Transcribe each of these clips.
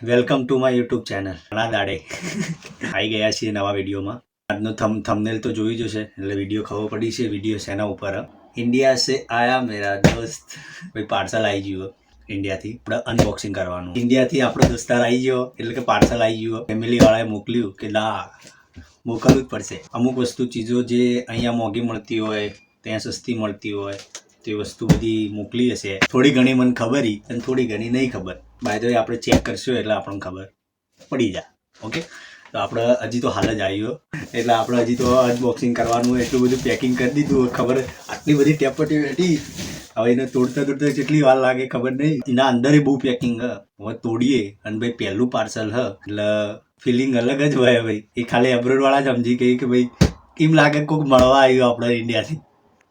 Welcome to my YouTube channel. ઘણા દાડે આવી ગયા છીએ નવા વિડીયોમાં. આજનો થંબનેલ તો જોઈ જશે એટલે વિડીયો ખબર પડી છે વિડીયો શેના ઉપર. ઇન્ડિયા સે આયા મેરા દોસ્ત. ભાઈ પાર્સલ આવી ગયું ઇન્ડિયાથી. આપણે અનબોક્સિંગ કરવાનું. ઇન્ડિયાથી આપણો દોસ્તાર આવી ગયો એટલે કે પાર્સલ આવી ગયું. ફેમિલી વાળાએ મોકલ્યું કે ના મોકલવું જ પડશે. અમુક વસ્તુ ચીજો જે અહીંયા મોંઘી મળતી હોય ત્યાં સસ્તી મળતી હોય તે વસ્તુ બધી મોકલી હશે. થોડી ઘણી મને ખબર અને થોડી ઘણી નહીં ખબર. બાય ધ વે આપણે ચેક કરશું એટલે આપણને ખબર પડી જાય. ઓકે, તો આપણે હજી તો હાલ જ આવ્યો એટલે આપણે હજી તો અનબોક્સિંગ કરવાનું. એટલું બધું પેકિંગ કરી દીધું. ખબર આટલી બધી ટેપટી બેઠી હવે એને તોડતા કેટલી વાર લાગે ખબર નહીં. એના અંદર બહુ પેકિંગ હવે તોડીએ અને ભાઈ પહેલું પાર્સલ એટલે ફિલિંગ અલગ જ હોય. ભાઈ એ ખાલી એબ્રોડ વાળા જ સમજી ગઈ કે ભાઈ એમ લાગે કોઈક મળવા આવ્યું આપણે ઇન્ડિયાથી.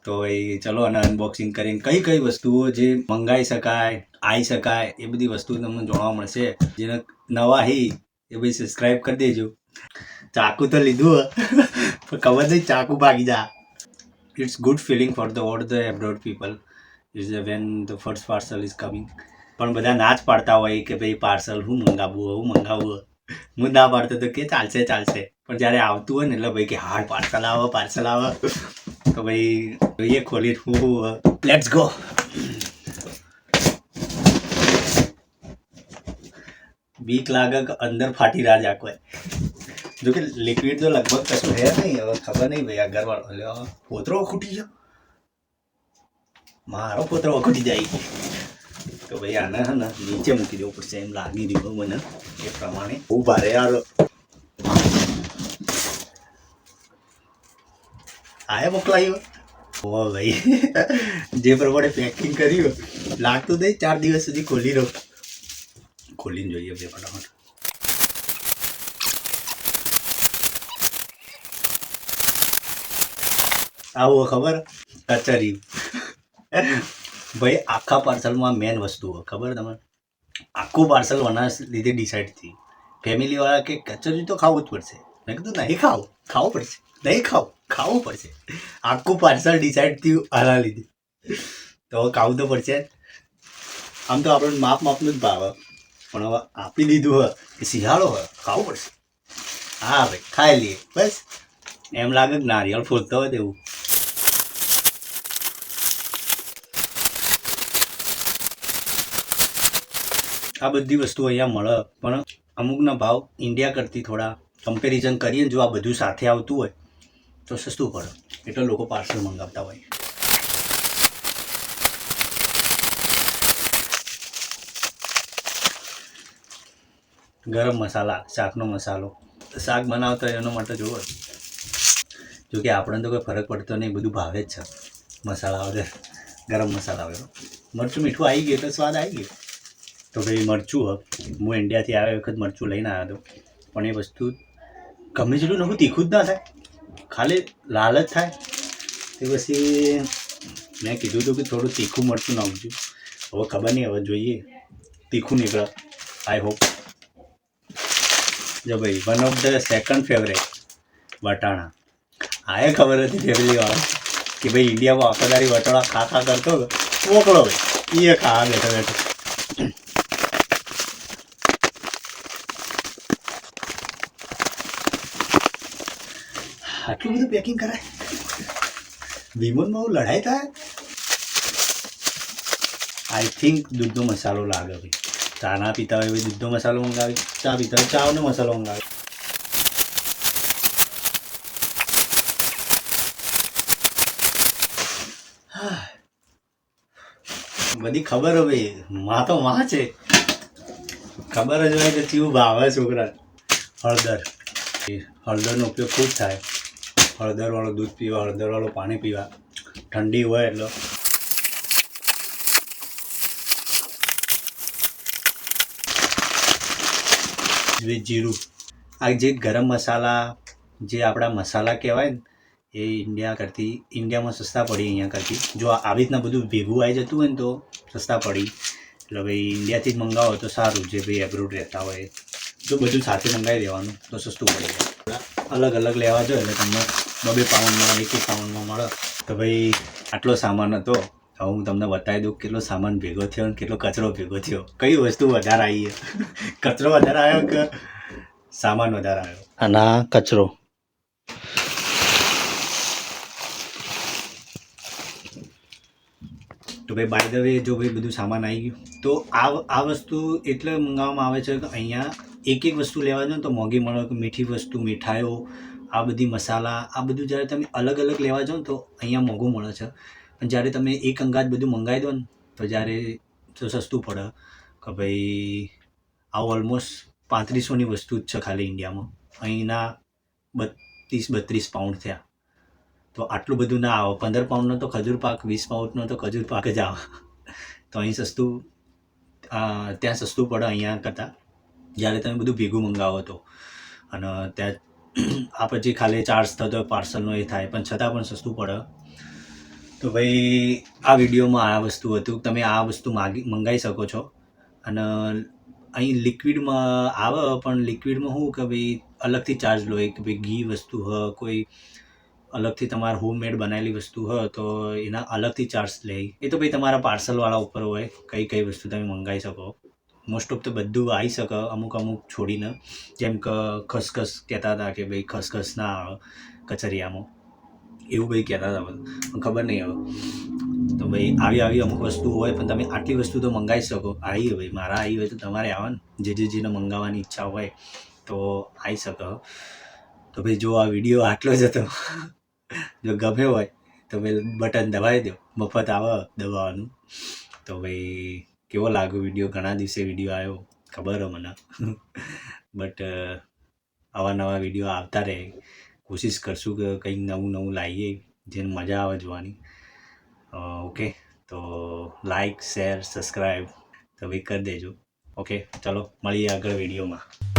તો ભાઈ ચલો અને અનબોક્સિંગ કરીને કઈ કઈ વસ્તુઓ જે મંગાવી શકાય આવી શકાય એ બધી વસ્તુ તમને જોવા મળશે. જેને નવા હી એ ભાઈ સબસ્ક્રાઈબ કરી દેજો. ચાકુ તો લીધું પણ ખબર નહીં ચાકુ ભાગી જા. It's good feeling for the all the abroad people is when the first parcel is coming. પણ બધા ના જ પાડતા હોય કે ભાઈ પાર્સલ હું મંગાવવું. હું ના પાડતો તો કે ચાલશે. પણ જ્યારે આવતું હોય ને એટલે ભાઈ કે હા પાર્સલ આવે તો ભાઈ જોઈએ ખોલી લેટ્સ ગો. બીક લાગે કે અંદર ફાટી રાજ આખો. જો કે લિક્વિડ તો લગભગ કશું હે નહીં. હવે ખબર નહીં ભાઈ આગળવાળો પોતરો ખૂટી ગયો. મારો પોતરો ખૂટી જાય તો ભાઈ આને હે ને નીચે મૂકી દેવું પડશે એમ લાગી રહ્યું મને. એ પ્રમાણે બહુ ભારે યાર આયા મોકલાયો. ઓ ભાઈ જે પ્રમાણે પેકિંગ કર્યું લાગતું નહીં 4 દિવસ સુધી ખોલી રહું. ખોલીને જોઈએ બે ફટાફટ. આવું ખબર કચરી ભાઈ આખા પાર્સલમાં મેન વસ્તુ ખબર તમારે. આખું પાર્સલ વના લીધે ડિસાઈડ થઈ. ફેમિલી વાળા કે કચરી તો ખાવું જ પડશે. મેં કીધું નહીં ખાવું પડશે. નહીં ખાવું પડશે. આખું પાર્સલ ડિસાઈડ થયું આના લીધે તો હવે ખાવું તો પડશે. આમ તો આપણને માપનું જ ભાવે પણ હવે આપી દીધું હોય કે શિયાળો હોય ખાવું પડશે. હા ભાઈ ખાઈ લઈએ બસ. એમ લાગે કે નારિયેળ ફોડતો હોય તેવું. આ બધી વસ્તુ અહીંયા મળે પણ અમુકના ભાવ ઇન્ડિયા કરતી થોડા કમ્પેરિઝન કરીએ. જો આ બધું સાથે આવતું હોય તો સસ્તું પડે એટલે લોકો પાર્સલ મંગાવતા હોય. ગરમ મસાલા, શાકનો મસાલો. શાક બનાવતા એનો માટે જોવો. જોકે આપણને તો કોઈ ફરક પડતો નહીં, બધું ભાવે જ છે. મસાલા વગર ગરમ મસાલા વગર મરચું મીઠું આવી ગયું એટલે સ્વાદ આવી ગયો. તો ભાઈ મરચું હું ઇન્ડિયાથી આવ્યા વખત મરચું લઈને આવ્યો હતો પણ એ વસ્તુ ગમે જેટલું નવું તીખું જ ના થાય, ખાલી લાલ જ થાય. તે પછી મેં કીધું હતું કે થોડું તીખું મરચું નાખજો. હવે ખબર નહીં, હવે જોઈએ તીખું નીકળે આઈ હોપ. જો ભાઈ one of the second favourite વટાણા. આ એ ખબર હતી ફેમિલીવાળા કે ભાઈ ઇન્ડિયામાં આખો વટાણા ખા કરતો મોકલો ભાઈ એ ખાવા બેઠો. આટલું બધું પેકિંગ કરાય? વિમાનમાં બહુ લડાઈ થાય. આઈ થિંક દૂધનો મસાલો લાગે ભાઈ. ચા ના પીતા હોય ભાઈ દૂધનો મસાલો મંગાવી, ચા પીતા હોય ચાનો મસાલો મંગાવી. બધી ખબર હવે માં તો માં છે. ખબર જ હોય કે ચીવું ભાવે છોકરા. હળદરનો ઉપયોગ ખૂબ થાય. હળદરવાળું દૂધ પીવા, હળદરવાળું પાણી પીવા. ઠંડી હોય એટલે જીરું. આ જે ગરમ મસાલા જે આપણા મસાલા કહેવાય ને એ ઇન્ડિયામાં સસ્તા પડી અહીંયા કરતી. જો આવી રીતના બધું ભેગું આવી જતું હોય ને તો સસ્તા પડી. એટલે ભાઈ ઇન્ડિયાથી જ મંગાવો તો સારું. જે ભાઈ એબ્રોડ રહેતા હોય જો બધું સાથે મંગાવી દેવાનું તો સસ્તું પડી જાય. અલગ અલગ લેવા જોઈએ એટલે તમને 2 પાઉન્ડમાં 1 પાઉન્ડમાં મળે. તો ભાઈ આટલો સામાન હતો. હવે હું તમને બતાવી દઉં કેટલો સામાન ભેગો થયો અને કેટલો કચરો ભેગો થયો. કઈ વસ્તુ વધારે આવી છે? કચરો વધારે આવ્યો કે સામાન વધારે આવ્યો? અને આ કચરો. તો ભાઈ બાય ધ વે, જો ભાઈ બધું સામાન આવી ગયું તો આ વસ્તુ એટલે મંગાવવામાં આવે છે કે અહીંયા એક વસ્તુ લેવા જાઓ તો મોંઘી મળે. મીઠી વસ્તુ, મીઠાઈઓ, આ બધી મસાલા, આ બધું જ્યારે તમે અલગ અલગ લેવા જાઓ તો અહીંયા મોંઘું મળે છે. પણ જ્યારે તમે એક અંગાત બધું મંગાવી દો ને તો જ્યારે તો સસ્તું પડે. કે ભાઈ આ ઓલમોસ્ટ 3500ની વસ્તુ જ છે ખાલી ઇન્ડિયામાં. અહીંના 32 પાઉન્ડ થયા. તો આટલું બધું ના આવે. 15 પાઉન્ડનો તો ખજૂર પાક, 20 પાઉન્ડનો તો ખજૂર પાક જ આવે. તો અહીં સસ્તું, ત્યાં સસ્તું પડે અહીંયા કરતાં જ્યારે તમે બધું ભેગું મંગાવો તો. અને ત્યાં આ પછી ખાલી ચાર્જ થતો પાર્સલનો એ થાય, પણ છતાં પણ સસ્તું પડે. તો ભાઈ આ વિડીયોમાં આ વસ્તુ હતું. તમે આ વસ્તુ મંગાવી શકો છો. અને અહીં લિક્વિડમાં આવે, પણ લિક્વિડમાં શું કે ભાઈ અલગથી ચાર્જ લો. કે ભાઈ ઘી વસ્તુ હોય, કોઈ અલગથી તમારે હોમમેડ બનાવેલી વસ્તુ હોય તો એના અલગથી ચાર્જ લે. એ તો ભાઈ તમારા પાર્સલવાળા ઉપર હોય કઈ વસ્તુ તમે મંગાવી શકો. મોસ્ટ ઓફ તો બધું આવી શકે, અમુક છોડીને. જેમ કે ખસખસ કહેતા હતા કે ભાઈ ખસખસ ના આવે કચરિયામાં, એવું ભાઈ કહેતા હતા. પણ ખબર નહીં હવે. તો ભાઈ આવી અમુક વસ્તુ હોય, પણ તમે આટલી વસ્તુ તો મંગાવી શકો. આવી ભાઈ મારા આવી હોય તો તમારે આવે ને, જેને મંગાવવાની ઈચ્છા હોય તો આવી શકે. તો ભાઈ જો આ વિડીયો આટલો જ હતો. જો ગમ્યો હોય તો ભાઈ બટન દબાવી દો. મફત આવે દબાવવાનું. તો ભાઈ કેવો લાગ્યો વિડીયો? ઘણા દિવસે વિડીયો આવ્યો, ખબર હોય મને. બટ આવા નવા વિડીયો આવતા રહે. કોશિશ કરશું કે કંઈક નવું લાવીએ જેને મજા આવે જોવાની. ઓકે, તો લાઈક, શેર, સબસ્ક્રાઈબ તો ભાઈ કરી દેજો. ઓકે, ચલો મળીએ આગળ વિડીયોમાં.